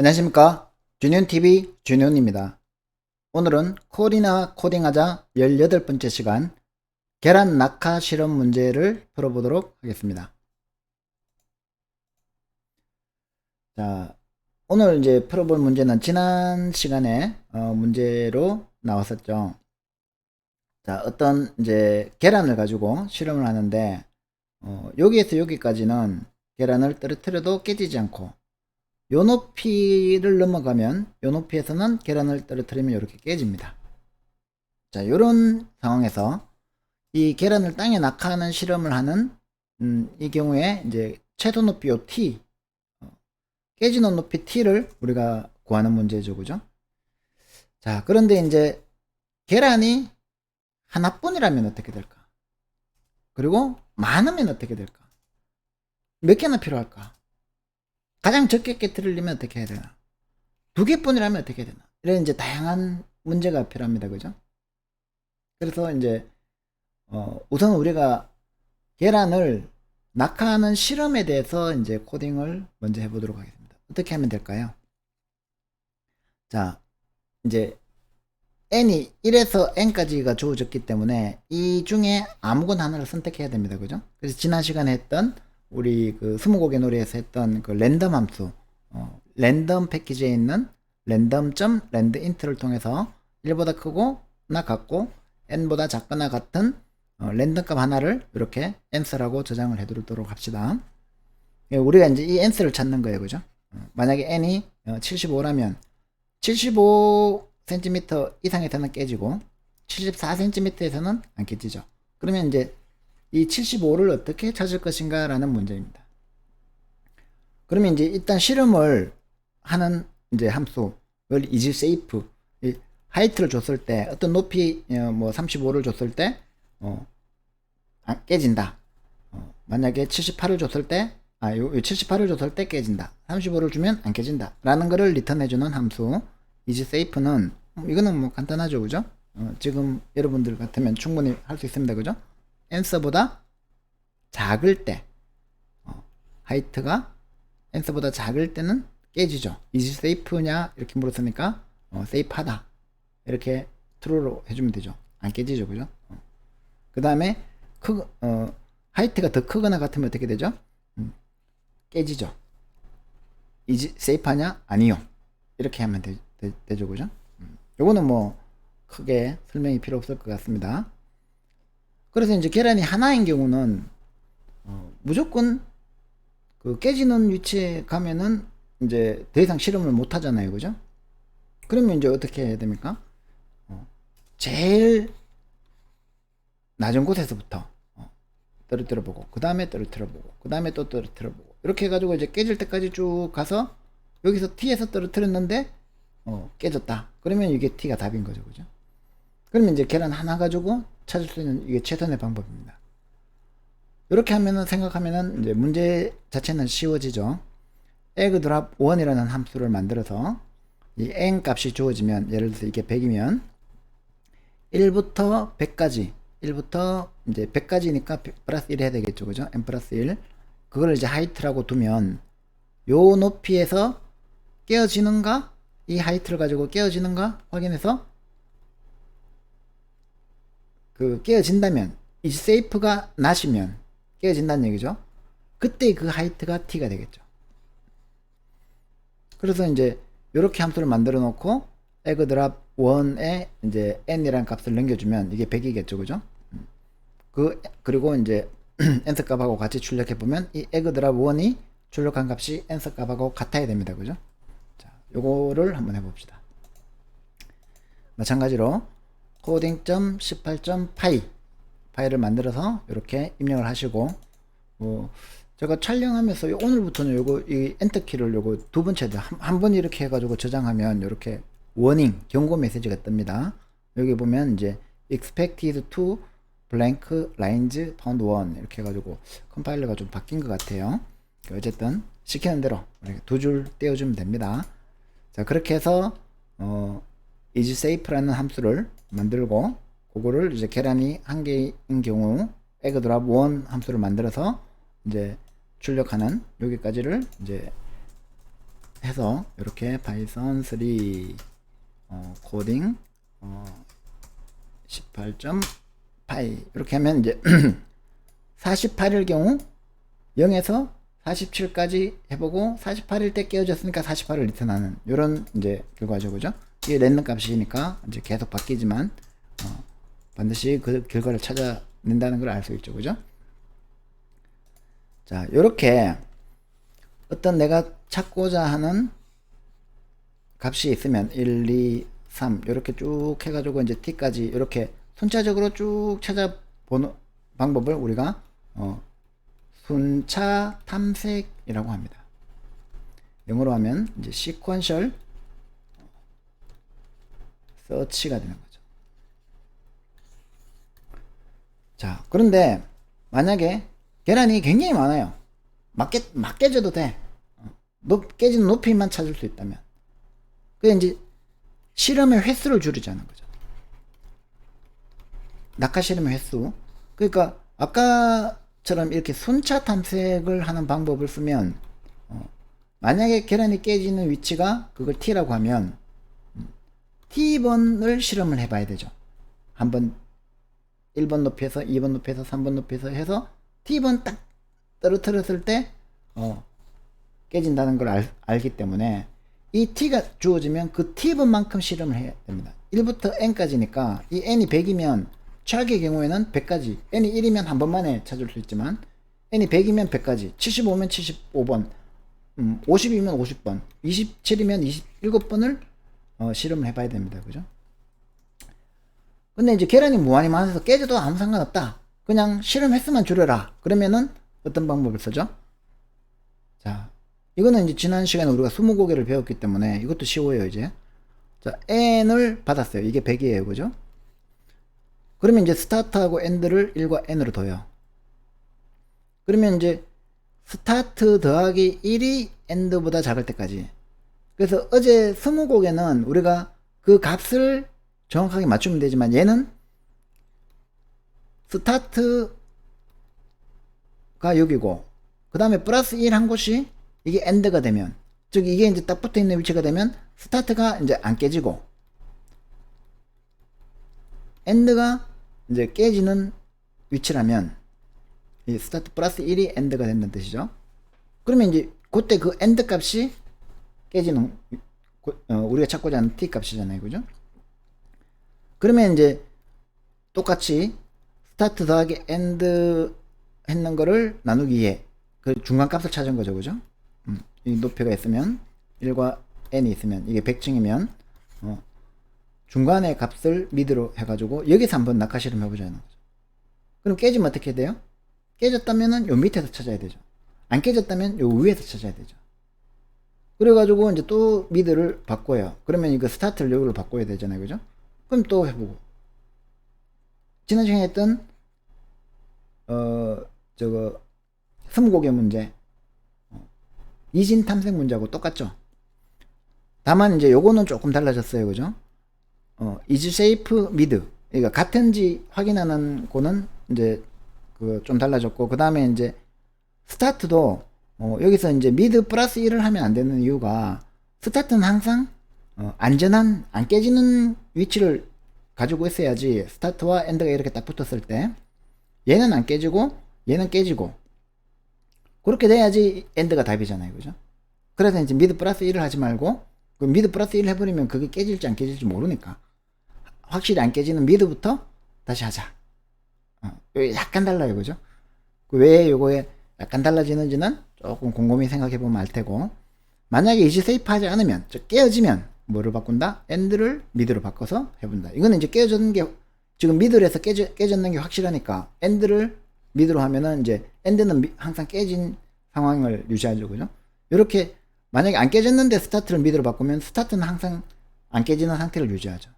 안녕하십니까. 준윤TV 준윤입니다. 오늘은 콜이나 코딩하자 18번째 시간 계란 낙하 실험 문제를 풀어보도록 하겠습니다. 자, 오늘 이제 풀어볼 문제는 지난 시간에 문제로 나왔었죠. 자, 어떤 이제 계란을 가지고 실험을 하는데 여기에서 여기까지는 계란을 떨어뜨려도 깨지지 않고 요 높이를 넘어가면 요 높이에서는 계란을 떨어뜨리면 이렇게 깨집니다. 자, 요런 상황에서 이 계란을 땅에 낙하하는 실험을 하는 이 경우에 이제 최소 높이 요 t 깨지는 높이 t를 우리가 구하는 문제죠, 그죠? 자, 그런데 이제 계란이 하나뿐이라면 어떻게 될까? 그리고 많으면 어떻게 될까? 몇 개나 필요할까? 가장 적게 깨뜨리려면 어떻게 해야 되나? 2개뿐이라면 어떻게 해야 되나? 이런 이제 다양한 문제가 필요합니다. 그죠? 그래서 이제 우선 우리가 계란을 낙하하는 실험에 대해서 이제 코딩을 먼저 해보도록 하겠습니다. 어떻게 하면 될까요? 자, 이제 n이 1에서 n까지가 주어졌기 때문에 이 중에 아무거나 하나를 선택해야 됩니다. 그죠? 그래서 지난 시간에 했던 우리 그 스무고개 놀이에서 했던 그 랜덤 함수 랜덤 패키지에 있는 랜덤.landint를 통해서 1보다 크거나 같고 n보다 작거나 같은 랜덤 값 하나를 이렇게 answer라고 저장을 해두도록 합시다. 우리가 이제 이 answer를 찾는 거예요. 그죠? 만약에 n이 75라면 75cm 이상에서는 깨지고 74cm에서는 안 깨지죠. 그러면 이제 이 75를 어떻게 찾을 것인가 라는 문제입니다. 그러면 이제 일단 실험을 하는 이제 함수 isSafe 하이트를 줬을 때 어떤 높이 뭐 35를 줬을 때 깨진다. 만약에 78을 줬을 때 요 78을 줬을 때 깨진다. 35를 주면 안 깨진다. 라는 거를 리턴해주는 함수 isSafe는 이거는 뭐 간단하죠, 그죠? 지금 여러분들 같으면 충분히 할 수 있습니다, 그죠? answer보다 작을 때 하이트가 answer보다 작을 때는 깨지죠. isSafe냐 이렇게 물었으니까 safe하다 이렇게 true로 해주면 되죠. 안 깨지죠, 그죠? 그 다음에 하이트가 더 크거나 같으면 어떻게 되죠? 깨지죠. safe하냐? 아니요. 이렇게 하면 되죠, 그죠? 요거는 뭐 크게 설명이 필요 없을 것 같습니다. 그래서 이제 계란이 하나인 경우는 무조건 그 깨지는 위치에 가면은 이제 더 이상 실험을 못 하잖아요, 그죠? 그러면 이제 어떻게 해야 됩니까? 제일 낮은 곳에서부터 떨어뜨려 보고, 그 다음에 떨어뜨려 보고, 그 다음에 또 떨어뜨려 보고, 이렇게 해가지고 이제 깨질 때까지 쭉 가서 여기서 T에서 떨어뜨렸는데 깨졌다. 그러면 이게 T가 답인 거죠, 그죠? 그러면 이제 계란 하나 가지고 찾을 수 있는 이게 최선의 방법입니다. 이렇게 하면은 생각하면은 이제 문제 자체는 쉬워지죠. egg_drop 1이라는 함수를 만들어서 이 n 값이 주어지면 예를 들어서 이게 100이면 1부터 100까지 1부터 이제 100까지니까 플러스 1 해야 되겠죠, 그죠? n 플러스 1 그걸 이제 하이트라고 두면 요 높이에서 깨어지는가 이 하이트를 가지고 깨어지는가 확인해서 그 깨어진다면 이 세이프가 낮으면 깨어진다는 얘기죠. 그때 그 하이트가 t가 되겠죠. 그래서 이제 이렇게 함수를 만들어 놓고 egg_drop 1에 이제 n이라는 값을 넘겨주면 이게 100이겠죠, 그죠? 그리고 이제 answer 값하고 같이 출력해 보면 이 egg_drop 1이 출력한 값이 answer 값하고 같아야 됩니다, 그죠? 자, 요거를 한번 해봅시다. 마찬가지로 coding.18.py 파일을 만들어서 이렇게 입력을 하시고 제가 촬영하면서 오늘부터는 요거 이 엔터키를 요거 두 번 쳐야 돼요. 한 번 이렇게 해가지고 저장하면 이렇게 워닝 경고 메시지가 뜹니다. 여기 보면 이제 expected to blank lines found 1 이렇게 해가지고 컴파일러가 좀 바뀐 것 같아요. 어쨌든 시키는 대로 두 줄 떼어주면 됩니다. 자, 그렇게 해서 isSafe라는 함수를 만들고 그거를 이제 계란이 한 개인 경우 egg_drop 1 함수를 만들어서 이제 출력하는 여기까지를 이제 해서 이렇게 파이썬 3 코딩 18.파이 이렇게 하면 이제 48일 경우 0에서 47까지 해보고 48일 때 깨어졌으니까 48을 리턴하는 이런 이제 결과죠. 그죠? 이게 랜덤 값이니까 이제 계속 바뀌지만 반드시 그 결과를 찾아낸다는 걸 알 수 있죠. 그죠? 자, 요렇게 어떤 내가 찾고자 하는 값이 있으면 1, 2, 3 이렇게 쭉 해가지고 이제 t까지 이렇게 순차적으로 쭉 찾아보는 방법을 우리가 순차 탐색이라고 합니다. 영어로 하면 이제 sequential search가 되는 거죠. 자, 그런데 만약에 계란이 굉장히 많아요. 막 깨져도 돼. 깨지는 높이만 찾을 수 있다면. 그게 이제 실험의 횟수를 줄이자는 거죠. 낙하 실험의 횟수. 그러니까 아까처럼 이렇게 순차 탐색을 하는 방법을 쓰면 만약에 계란이 깨지는 위치가 그걸 t라고 하면 t번을 실험을 해봐야 되죠. 한번 1번 높이에서 2번 높이에서 3번 높이에서 해서 t번 딱 떨어뜨렸을 때 깨진다는 걸 알기 때문에 이 t가 주어지면 그 t번만큼 실험을 해야 됩니다. 1부터 n까지니까 이 n이 100이면 최악의 경우에는 100까지, n이 1이면 한 번만에 찾을 수 있지만 n이 100이면 100까지, 75면 75번, 50이면 50번, 27이면 27번을 실험을 해봐야 됩니다. 그죠? 근데 이제 계란이 무한히 많아서 깨져도 아무 상관없다. 그냥 실험 횟수만 줄여라. 그러면은 어떤 방법을 쓰죠? 자, 이거는 이제 지난 시간에 우리가 20고개를 배웠기 때문에 이것도 쉬워요, 이제. 자, n을 받았어요. 이게 100이에요. 그죠? 그러면 이제 스타트하고 엔드를 1과 n으로 둬요. 그러면 이제 스타트 더하기 1이 엔드보다 작을 때까지. 그래서 어제 20곡에는 우리가 그 값을 정확하게 맞추면 되지만 얘는 스타트가 여기고 그 다음에 플러스 1 한 곳이 이게 엔드가 되면, 즉 이게 이제 딱 붙어 있는 위치가 되면 스타트가 이제 안 깨지고 엔드가 이제 깨지는 위치라면 이 스타트 플러스 1이 엔드가 된다는 뜻이죠. 그러면 이제 그때 그 엔드 값이 깨지는 우리가 찾고자 하는 t 값이잖아요. 그죠? 그러면 이제 똑같이 스타트 더하기 엔드 했는 거를 나누기 2에 그 중간 값을 찾은 거죠. 그죠? 이 높이가 있으면 1과 n이 있으면 이게 100층이면 중간의 값을 미드로 해가지고 여기서 한번 낙하 실험 해보자는 거죠. 그럼 깨지면 어떻게 돼요? 깨졌다면은 요 밑에서 찾아야 되죠. 안 깨졌다면 요 위에서 찾아야 되죠. 그래가지고 이제 또 미드를 바꿔요. 그러면 이거 스타트를 여기로 바꿔야 되잖아요. 그죠? 그럼 또 해보고. 지난 시간에 했던 저거 20곡의 문제 이진 탐색 문제하고 똑같죠. 다만 이제 요거는 조금 달라졌어요. 그죠? is safe mid, 그러니까 같은지 확인하는 거는 이제 그 좀 달라졌고, 그 다음에 이제 스타트도 여기서 이제 mid 플러스 1을 하면 안 되는 이유가 스타트는 항상 안전한 안 깨지는 위치를 가지고 있어야지. 스타트와 엔드가 이렇게 딱 붙었을 때 얘는 안 깨지고 얘는 깨지고 그렇게 돼야지 엔드가 답이잖아요. 그죠? 그래서 이제 미드 플러스 1을 하지 말고 그 미드 플러스 1 해버리면 그게 깨질지 안 깨질지 모르니까 확실히 안 깨지는 미드부터 다시 하자. 약간 달라요. 그죠? 왜 요거에 약간 달라지는지는 조금 곰곰이 생각해 보면 알 테고, 만약에 이지 세이프 하지 않으면, 즉 깨어지면 뭐를 바꾼다? 엔드를 미드로 바꿔서 해본다. 이거는 이제 깨어졌는 게 지금 미드에서 깨졌는 게 확실하니까 엔드를 미드로 하면은 이제 엔드는 항상 깨진 상황을 유지하죠. 그죠? 이렇게 만약에 안 깨졌는데 스타트를 미드로 바꾸면 스타트는 항상 안 깨지는 상태를 유지하죠.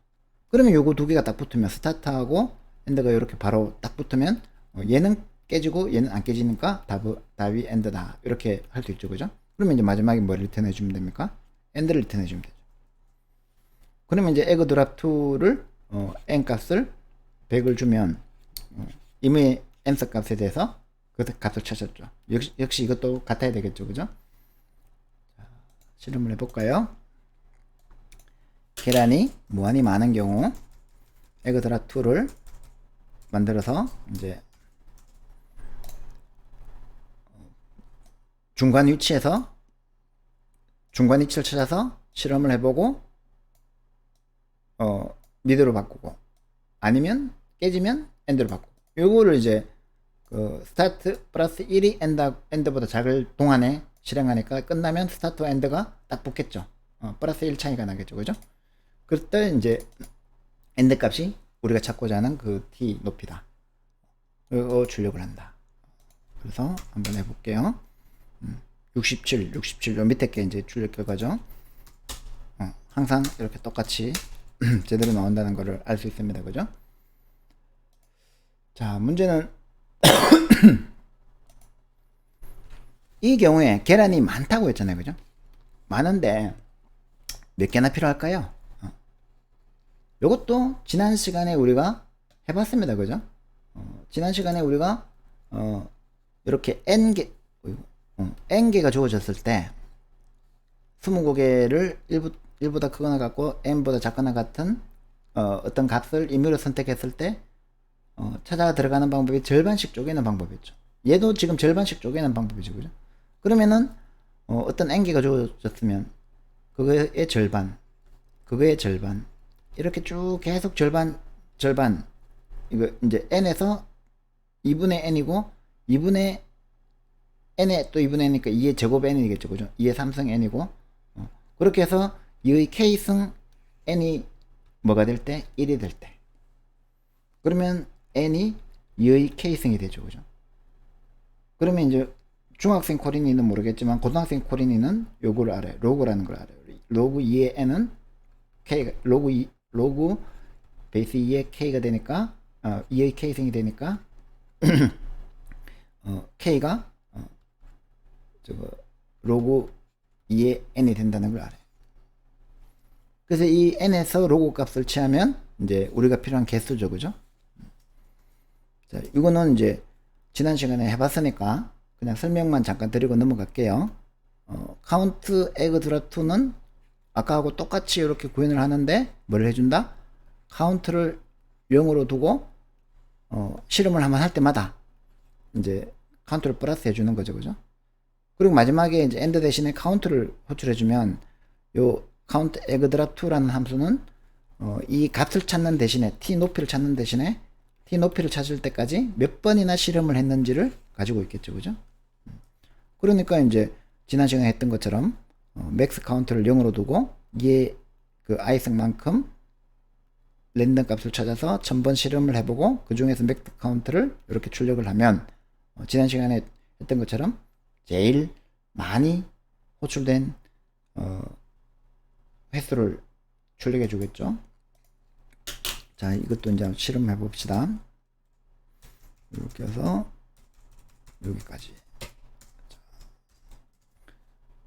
그러면 요거 두 개가 딱 붙으면 스타트하고 엔드가 이렇게 바로 딱 붙으면 얘는 깨지고 얘는 안 깨지니까 답이 엔드다. 이렇게 할 수 있죠. 그죠? 그러면 이제 마지막에 뭐를 리턴해 주면 됩니까? 엔드를 리턴해 주면 되죠. 그러면 이제 에그 드랍 2를 n 값을 100을 주면 이미 n스 값에 대해서 그 값을 찾았죠. 역시 이것도 같아야 되겠죠. 그죠? 실험을 해볼까요? 계란이 무한히 많은 경우 에그드랍2를 만들어서 이제 중간 위치를 찾아서 실험을 해보고 미드로 바꾸고, 아니면 깨지면 엔드로 바꾸고, 요거를 이제 그 스타트 플러스 1이 엔드보다 작을 동안에 실행하니까 끝나면 스타트와 엔드가 딱 붙겠죠. 플러스 1 차이가 나겠죠. 그죠? 그때 이제 엔드 값이 우리가 찾고자 하는 그 t 높이다. 이거 출력을 한다. 그래서 한번 해볼게요. 67 요 밑에 게 이제 출력 결과죠. 항상 이렇게 똑같이 제대로 나온다는 것을 알 수 있습니다. 그죠? 자, 문제는 이 경우에 계란이 많다고 했잖아요. 그죠? 많은데 몇 개나 필요할까요? 이것도 지난 시간에 우리가 해봤습니다. 그죠? 지난 시간에 우리가 이렇게 n개가 주어졌을 때 20개를 1보다 크거나 같고 n보다 작거나 같은 어떤 값을 임의로 선택했을 때 찾아 들어가는 방법이 절반씩 쪼개는 방법이었죠. 얘도 지금 절반씩 쪼개는 방법이죠. 그죠? 그러면은 어떤 n개가 주어졌으면 그거의 절반 이렇게 쭉 계속 절반 이거 이제 n에서 2분의 n이고 2분의 n에 또 2분의 n이니까 2의 제곱 n이겠죠. 그죠? 2의 3승 n이고 그렇게 해서 2의 k승 n이 뭐가 될 때? 1이 될 때. 그러면 n이 2의 k승이 되죠. 그죠? 그러면 이제 중학생 코린이는 모르겠지만 고등학생 코린이는 요거를 알아요. 로그라는 걸 알아요. 로그 2의 n은 k 로그 베이스 2의 k가 되니까 2의 k승이 되니까 k가 로그 2의 n이 된다는 걸 알아요. 그래서 이 n에서 로그 값을 취하면 이제 우리가 필요한 개수죠. 그죠? 자, 이거는 이제 지난 시간에 해봤으니까 그냥 설명만 잠깐 드리고 넘어갈게요. 카운트 에그드랍2는 아까하고 똑같이 이렇게 구현을 하는데 뭘 해준다? 카운트를 0으로 두고 실험을 한번 할 때마다 이제 카운트를 플러스 해주는 거죠. 그죠? 그리고 마지막에 이제 엔드 대신에 카운트를 호출해주면 요 카운트 에그드랍2라는 함수는 이 값을 찾는 대신에 t 높이를 찾는 대신에 t 높이를 찾을 때까지 몇 번이나 실험을 했는지를 가지고 있겠죠. 그죠? 그러니까 이제 지난 시간에 했던 것처럼 맥스 카운트를 0으로 두고 이에 그 i승만큼 랜덤 값을 찾아서 1000번 실험을 해보고 그 중에서 맥스 카운트를 이렇게 출력을 하면 지난 시간에 했던 것처럼 제일 많이 호출된 횟수를 출력해 주겠죠. 자, 이것도 이제 실험해 봅시다. 이렇게 해서 여기까지.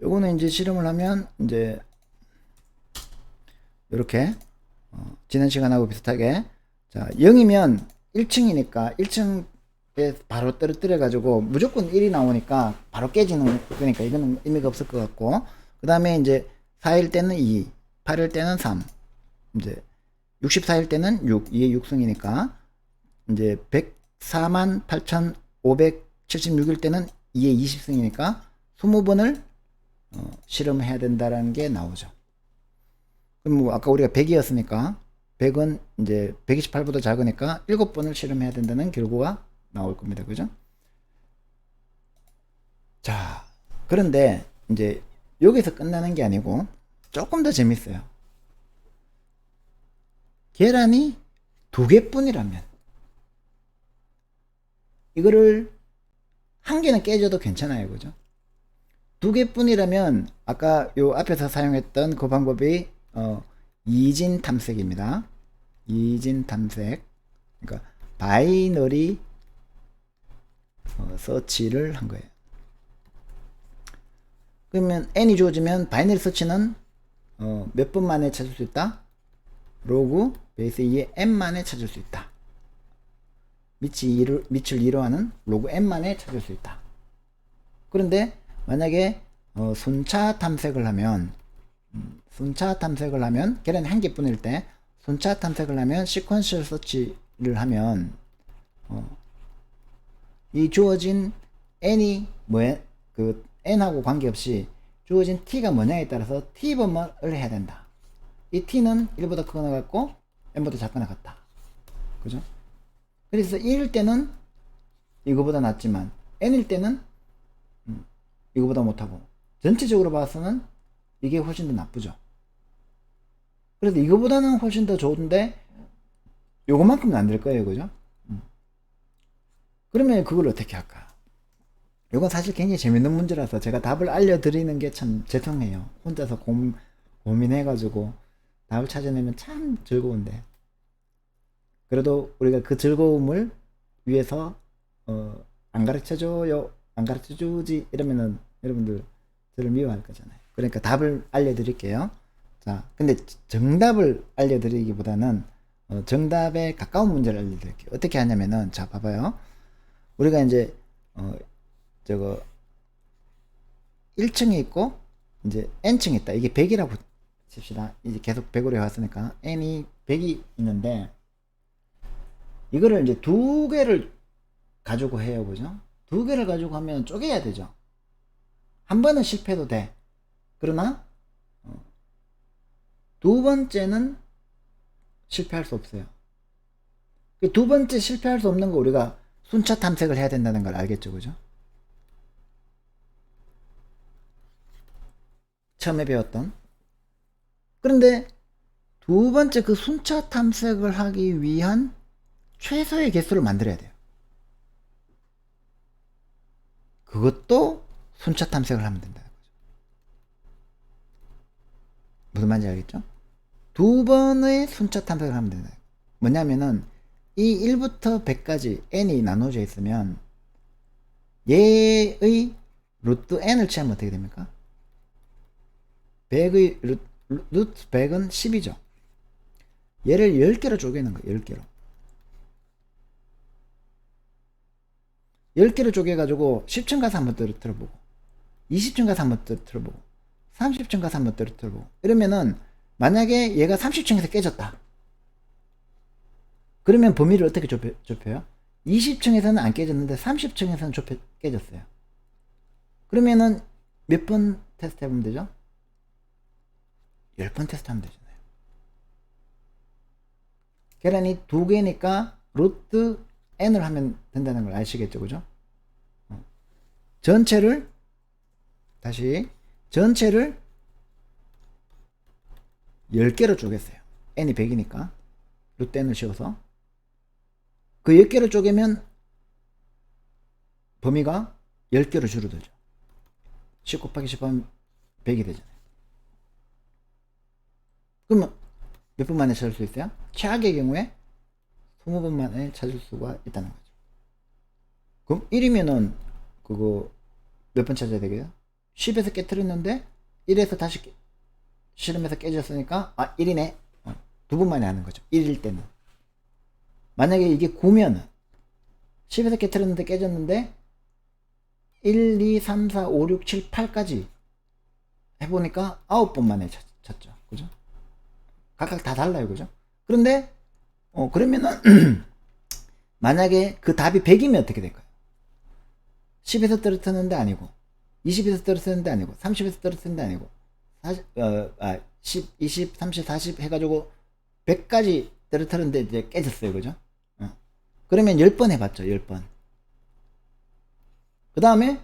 요거는 이제 실험을 하면 이제 이렇게 지난 시간하고 비슷하게, 자 0이면 1층이니까 1층에 바로 떨어뜨려 가지고 무조건 1이 나오니까 바로 깨지는 거니까 이거는 의미가 없을 것 같고, 그 다음에 이제 4일 때는 2, 8일 때는 3, 이제 64일 때는 6, 2의 6승이니까 이제 148,576일 때는 2의 20승이니까 20번을 실험해야 된다라는 게 나오죠. 그럼 뭐 아까 우리가 100이었으니까 100은 이제 128보다 작으니까 7번을 실험해야 된다는 결과가 나올 겁니다. 그죠? 자, 그런데 이제 여기서 끝나는 게 아니고 조금 더 재밌어요. 계란이 2개뿐이라면 이거를 한 개는 깨져도 괜찮아요. 그죠? 2개뿐이라면 아까 요 앞에서 사용했던 그 방법이 이진 탐색입니다. 이진 탐색. 그러니까 바이너리 서치를 한 거예요. 그러면 n이 주어지면 바이너리 서치는 몇 번 만에 찾을 수 있다? 로그 베이스 2의 n 만에 찾을 수 있다. 밑을 이루하는 로그 n 만에 찾을 수 있다. 그런데 만약에 순차 탐색을 하면 계란이 한 개뿐일 때 순차 탐색을 하면 시퀀셜 서치를 하면 이 주어진 n이 뭐야 그 n하고 관계없이 주어진 t가 뭐냐에 따라서 t번을 해야 된다. 이 t는 1보다 크거나 같고 n보다 작거나 같다. 그죠? 그래서 1일 때는 이거보다 낫지만 n일 때는 이거보다 못하고 전체적으로 봐서는 이게 훨씬 더 나쁘죠. 그래도 이거보다는 훨씬 더 좋은데 요것만큼은 안 될 거예요. 그죠? 그러면 그걸 어떻게 할까? 요건 사실 굉장히 재밌는 문제라서 제가 답을 알려드리는 게 참 죄송해요. 혼자서 고민해가지고 답을 찾아내면 참 즐거운데 그래도 우리가 그 즐거움을 위해서 안 가르쳐줘요 안 가르쳐주지 이러면은 여러분들 저를 미워할 거잖아요. 그러니까 답을 알려드릴게요. 자, 근데 정답을 알려드리기보다는 정답에 가까운 문제를 알려드릴게요. 어떻게 하냐면은 자 봐봐요. 우리가 이제 저거 1층에 있고 이제 n층에 있다. 이게 100이라고 칩시다. 이제 계속 100으로 해왔으니까 n이 100이 있는데 이거를 이제 두 개를 가지고 해요. 그죠? 두 개를 가지고 하면 쪼개야 되죠. 한 번은 실패해도 돼. 그러나 두 번째는 실패할 수 없어요. 두 번째 실패할 수 없는 거 우리가 순차 탐색을 해야 된다는 걸 알겠죠. 그죠? 처음에 배웠던. 그런데 두 번째 그 순차 탐색을 하기 위한 최소의 개수를 만들어야 돼요. 그것도 순차 탐색을 하면 된다. 무슨 말인지 알겠죠? 두 번의 순차 탐색을 하면 된다. 뭐냐면은 이 1부터 100까지 n이 나눠져 있으면 얘의 루트 n을 취하면 어떻게 됩니까? 100의 루트 100은 10이죠. 얘를 10개로 쪼개는 거예요. 10개로. 10개로 쪼개가지고 10층 가서 한번 떨어뜨려보고 20층 가서 한번 떨어뜨려보고 30층 가서 한번 떨어뜨려보고 이러면은 만약에 얘가 30층에서 깨졌다. 그러면 범위를 어떻게 좁혀요? 20층에서는 안 깨졌는데 30층에서는 깨졌어요. 그러면은 몇 번 테스트 해보면 되죠? 10번 테스트 하면 되잖아요. 계란이 두 개니까 루트 n을 하면 된다는 걸 아시겠죠? 그죠? 전체를 10개로 쪼갰어요. n이 100이니까 루트 n을 씌워서 그 10개로 쪼개면 범위가 10개로 줄어들죠. 10 곱하기 10 하면 100이 되잖아요. 그러면 몇 번 만에 찾을 수 있어요? 최악의 경우에 20번 만에 찾을 수가 있다는 거죠. 그럼 1이면은 그거 몇 번 찾아야 되겠어요? 10에서 깨트렸는데 1에서 다시 실험에서 깨졌으니까 1이네. 두 번 만에 하는 거죠. 1일 때는. 만약에 이게 9면은 10에서 깨트렸는데 깨졌는데 1, 2, 3, 4, 5, 6, 7, 8까지 해보니까 9번 만에 찾죠. 그죠? 각각 다 달라요. 그죠? 그런데 그러면은 만약에 그 답이 100이면 어떻게 될까요? 10에서 떨어뜨렸는데 아니고 20에서 떨어뜨렸는데 아니고 30에서 떨어뜨렸는데 아니고 10, 20, 30, 40 해가지고 100까지 떨어뜨렸는데 이제 깨졌어요. 그죠? 그러면 10번 해봤죠. 10번. 그 다음에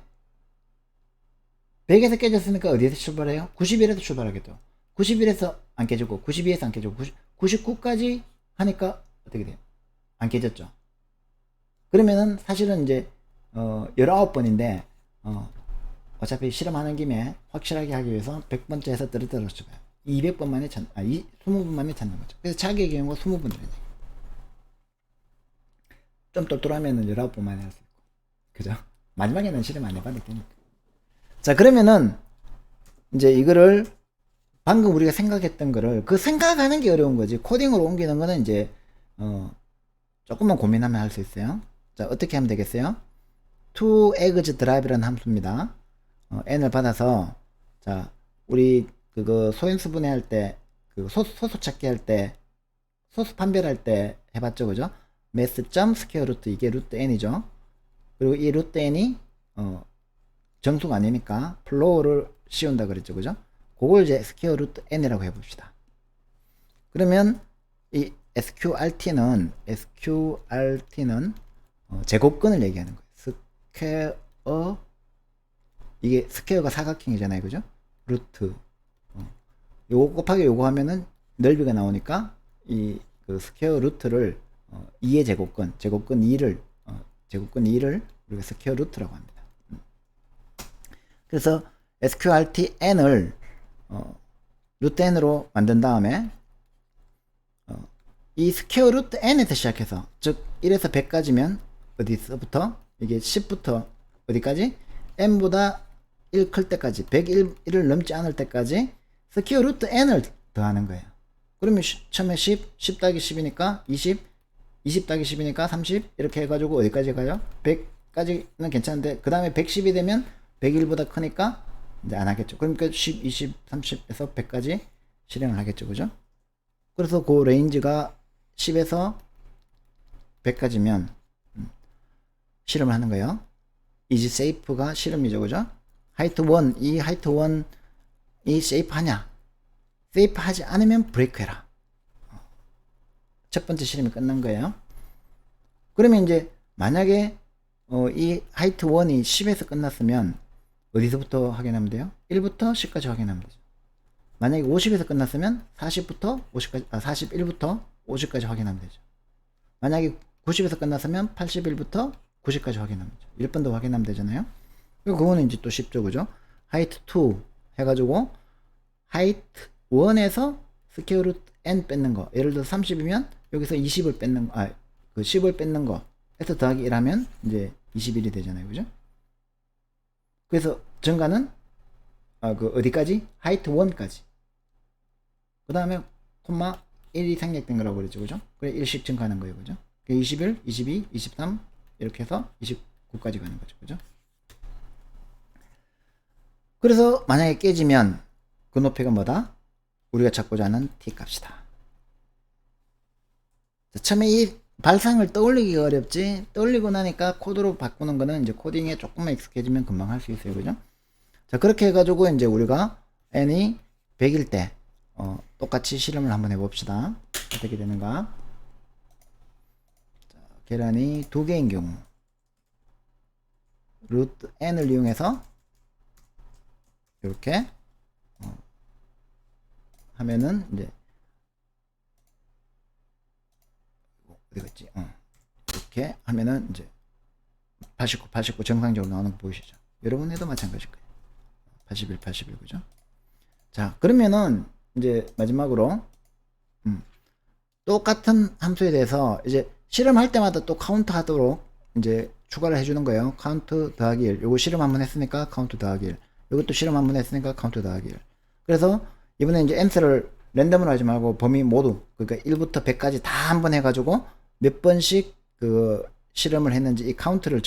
100에서 깨졌으니까 어디에서 출발해요? 91에서 출발하겠죠. 91에서 안 깨지고 92에서 안 깨지고 99까지 하니까 어떻게 돼요? 안 깨졌죠. 그러면은 사실은 이제 19번인데 어차피 실험하는 김에 확실하게 하기 위해서 100번째에서 떨어뜨렸죠. 200번 만에 20번 만에 찾는 거죠. 그래서 자기의 경우 20번 들어야 돼요. 좀 똘똘하면은 19번 만에 할 수 있고. 그죠? 마지막에는 실험 안 해봐도 되니까. 자, 그러면은 이제 이거를 방금 우리가 생각했던 거를 그 생각하는 게 어려운 거지. 코딩으로 옮기는 거는 이제 조금만 고민하면 할 수 있어요. 자, 어떻게 하면 되겠어요? to eggs drive라는 함수입니다. n을 받아서 자, 우리 그거 소인수 분해할 때, 그 소수 찾기 할 때, 소수 판별할 때 해봤죠, 그죠? math 점 스퀘어 루트, 이게 루트 n이죠. 그리고 이 루트 n이 정수가 아니니까 플로어를 씌운다 그랬죠, 그죠? 그걸 이제 스퀘어 루트 n이라고 해봅시다. 그러면 이 sqrt는 제곱근을 얘기하는 거예요. 스퀘어, 이게 스퀘어가 사각형이잖아요, 그죠? 루트 요거 곱하기 요거 하면은 넓이가 나오니까 이 그 스퀘어 루트를 2의 제곱근 2를 제곱근 2를 우리가 스퀘어 루트라고 합니다. 그래서 sqrtn을 루트 n으로 만든 다음에 이 스퀘어 루트 n에서 시작해서, 즉 1에서 100까지면 어디서부터, 이게 10부터 어디까지, n보다 1 클 때까지, 101을 넘지 않을 때까지 스퀘어 루트 n을 더하는 거예요. 그러면 처음에 10 더하기 10이니까 20 더하기 10이니까 30, 이렇게 해가지고 어디까지 가요? 100까지는 괜찮은데 그 다음에 110이 되면 101보다 크니까 이제 안 하겠죠. 그러니까 10, 20, 30에서 100까지 실행을 하겠죠, 그죠? 그래서 그 레인지가 10에서 100까지면 실험을 하는 거예요. is safe가 실험이죠, 그죠? height 1, 이 height 1이 safe 하냐? safe 하지 않으면 브레이크 해라. 첫 번째 실험이 끝난 거예요. 그러면 이제 만약에 이 height 1이 10에서 끝났으면 어디서부터 확인하면 돼요? 1부터 10까지 확인하면 되죠. 만약에 50에서 끝났으면 40부터 50까지, 41부터 50까지 확인하면 되죠. 만약에 90에서 끝났으면 81부터 90까지 확인하면 되죠. 1번 더 확인하면 되잖아요. 그리고 그거는 이제 또 쉽죠, 그죠? height 2 해가지고 height 1에서 스퀘어 루트 n 뺏는 거, 예를 들어 30이면 여기서 20을 뺏는 거, 그 10을 뺏는 거 해서 더하기 1 하면 이제 21이 되잖아요, 그죠? 그래서 증가는 그 어디까지? height 1까지. 그 다음에 콤마 1이 생략된 거라고 그랬죠, 그죠? 그래 1씩 증가하는 거예요, 그죠? 21, 22, 23 이렇게 해서 29까지 가는 거죠, 그죠? 그래서 만약에 깨지면 그 높이가 뭐다? 우리가 찾고자 하는 t 값이다. 처음에 이 발상을 떠올리기가 어렵지, 떠올리고 나니까 코드로 바꾸는 거는 이제 코딩에 조금만 익숙해지면 금방 할 수 있어요, 그죠? 자, 그렇게 해가지고 이제 우리가 n이 100일 때 똑같이 실험을 한번 해봅시다. 어떻게 되는가? 자, 계란이 2개인 경우 루트 n을 이용해서 이렇게 하면은 이제 어디 갔지? 이렇게 하면은 이제 89 정상적으로 나오는 거 보이시죠? 여러분에도 마찬가지일 거예요. 81 그죠? 자, 그러면은 이제 마지막으로 똑같은 함수에 대해서 이제 실험할 때마다 또 카운트 하도록 이제 추가를 해주는 거예요. 카운트 더하기 1. 요거 실험 한번 했으니까 카운트 더하기 1. 요것도 실험 한번 했으니까 카운트 더하기 1. 그래서 이번에 이제 n스를 랜덤으로 하지 말고 범위 모두, 그러니까 1부터 100까지 다 한번 해가지고 몇 번씩 그 실험을 했는지 이 카운트를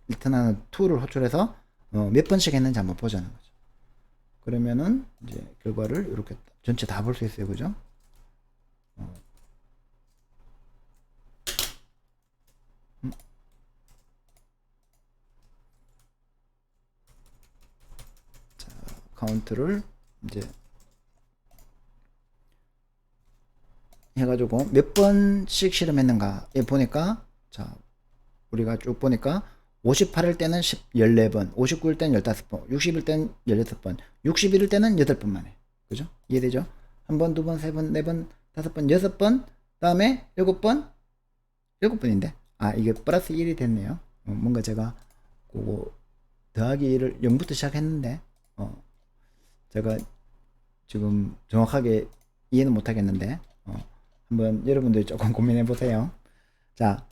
나타나는 툴을 호출해서 몇 번씩 했는지 한번 보자는 거죠. 그러면은 이제 결과를 이렇게 전체 다 볼 수 있어요, 그죠? 자, 카운트를 이제 해가지고 몇 번씩 실험했는가 보니까, 자, 우리가 쭉 보니까 58일 때는 14번, 59일 때는 15번, 60일 때는 16번, 61일 때는 8번 만에. 그죠? 이해되죠? 한 번, 두 번, 세 번, 네 번, 다섯 번, 여섯 번, 다음에 7번, 7번인데. 이게 플러스 1이 됐네요. 뭔가 제가 그거 더하기 1을 0부터 시작했는데, 제가 지금 정확하게 이해는 못 하겠는데, 한번 여러분들이 조금 고민해 보세요. 자,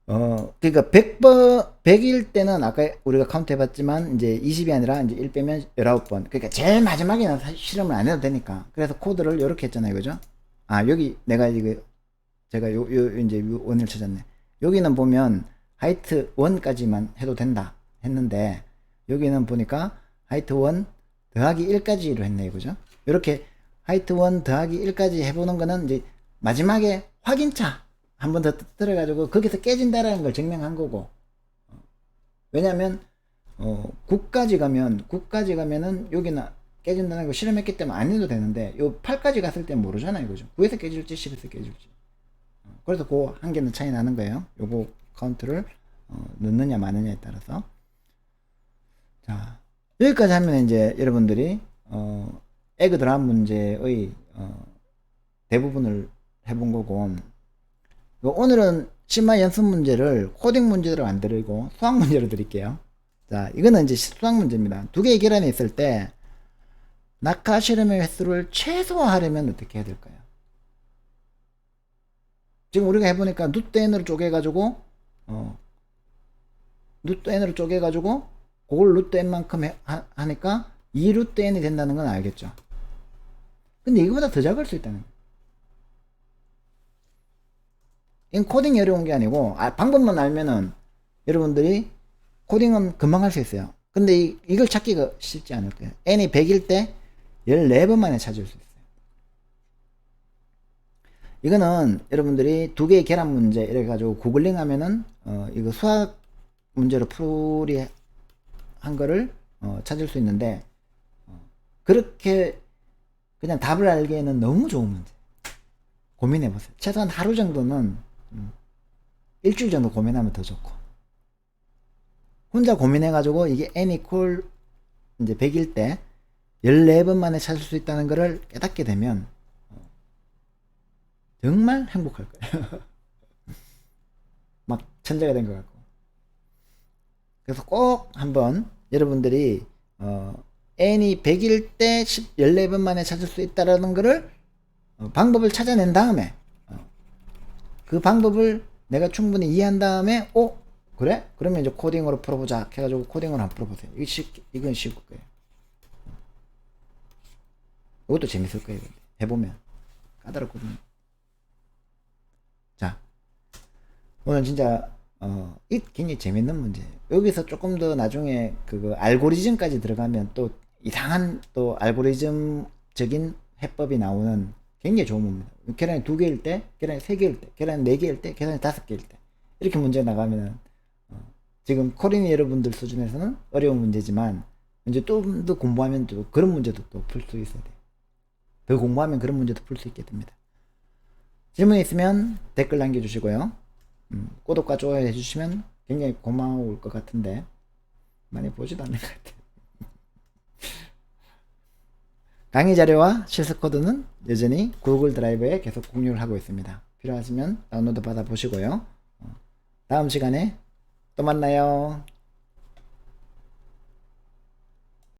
그러니까 100일 때는 아까 우리가 카운트 해봤지만 이제 20이 아니라 이제 1 빼면 19번. 그러니까 제일 마지막에는 사실 실험을 안 해도 되니까. 그래서 코드를 이렇게 했잖아요, 그죠? 여기 내가 이거 제가 이제 원을 찾았네. 여기는 보면 하이트 1까지만 해도 된다 했는데, 여기는 보니까 하이트 1 더하기 1까지로 했네요. 그죠? 이렇게 화이트 1 더하기 1까지 해보는 거는 이제 마지막에 확인차 한 번 더 들어가지고 거기서 깨진다라는 걸 증명한 거고, 왜냐면 9까지 가면은 여기는 깨진다는 걸 실험했기 때문에 안 해도 되는데, 요 8까지 갔을 때 모르잖아요. 그죠? 9에서 깨질지 10에서 깨질지. 그래서 그 한 개는 차이 나는 거예요. 요거 카운트를 넣느냐 마느냐에 따라서. 자, 여기까지 하면 이제 여러분들이 에그 드랍 문제의 대부분을 해본 거고, 오늘은 심화 연습 문제를 코딩 문제로 안 드리고 수학 문제로 드릴게요. 자, 이거는 이제 수학 문제입니다. 두 개의 계란이 있을 때 낙하 실험의 횟수를 최소화하려면 어떻게 해야 될까요? 지금 우리가 해보니까 루트 n으로 쪼개가지고 그걸 루트 n만큼 하니까 2 루트 n이 된다는 건 알겠죠? 근데 이거보다 더 작을 수 있다는 거예요. 이건 코딩이 어려운 게 아니고, 방법만 알면은 여러분들이 코딩은 금방 할 수 있어요. 근데 이걸 찾기가 쉽지 않을 거예요. n이 100일 때 14번 만에 찾을 수 있어요. 이거는 여러분들이 두 개의 계란 문제 이렇게 가지고 구글링 하면은 이거 수학 문제로 풀이 한 거를 찾을 수 있는데, 그렇게 그냥 답을 알기에는 너무 좋은 문제. 고민해 보세요. 최소한 하루 정도는, 일주일 정도 고민하면 더 좋고, 혼자 고민해 가지고 이게 n equal 이제 100일 때 14번 만에 찾을 수 있다는 거를 깨닫게 되면 정말 행복할 거예요. 막 천재가 된 것 같고. 그래서 꼭 한번 여러분들이 n이 100일 때 14번 만에 찾을 수 있다라는 거를 방법을 찾아낸 다음에 그 방법을 내가 충분히 이해한 다음에 그래? 그러면 이제 코딩으로 풀어보자 해가지고 코딩으로 한번 풀어보세요. 이건 쉬울 거예요. 이것도 재밌을 거예요. 해보면 까다롭거든요. 자, 오늘 진짜 굉장히 재밌는 문제예요. 여기서 조금 더 나중에 그거 알고리즘까지 들어가면 또 이상한 또 알고리즘적인 해법이 나오는 굉장히 좋은 문제입니다. 계란이 2개일 때, 계란이 3개일 때, 계란이 4개일 때, 계란이 5개일 때 이렇게 문제 나가면은 지금 코린이 여러분들 수준에서는 어려운 문제지만 이제 좀 더 공부하면 또 그런 문제도 또 풀 수 있어야 돼요. 더 공부하면 그런 문제도 풀 수 있게 됩니다. 질문 있으면 댓글 남겨주시고요. 구독과 좋아요 해주시면 굉장히 고마울 것 같은데 많이 보지도 않는 것 같아요. 강의 자료와 실습 코드는 여전히 구글 드라이브에 계속 공유를 하고 있습니다. 필요하시면 다운로드 받아 보시고요. 다음 시간에 또 만나요.